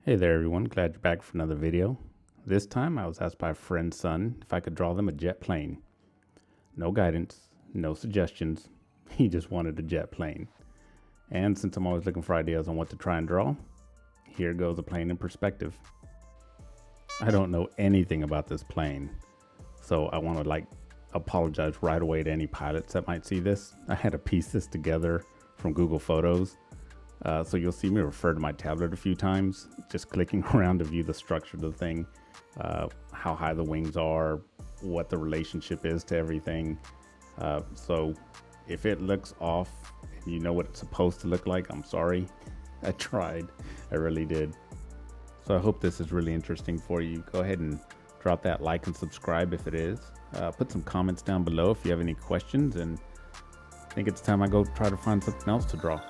Hey there everyone, glad you're back for another video. This time I was asked by a friend's son if I could draw them a jet plane. No guidance, no suggestions, he just wanted a jet plane. And since I'm always looking for ideas on what to try and draw, here goes a plane in perspective. I don't know anything about this plane, so I want to apologize right away to any pilots that might see this. I had to piece this together from Google Photos. So you'll see me refer to my tablet a few times, just clicking around to view the structure of the thing, how high the wings are, what the relationship is to everything. So if it looks off and you know what it's supposed to look like, I'm sorry. I tried. I really did. So I hope this is really interesting for you. Go ahead and drop that like and subscribe if it is. Put some comments down below if you have any questions, and I think it's time I go try to find something else to draw.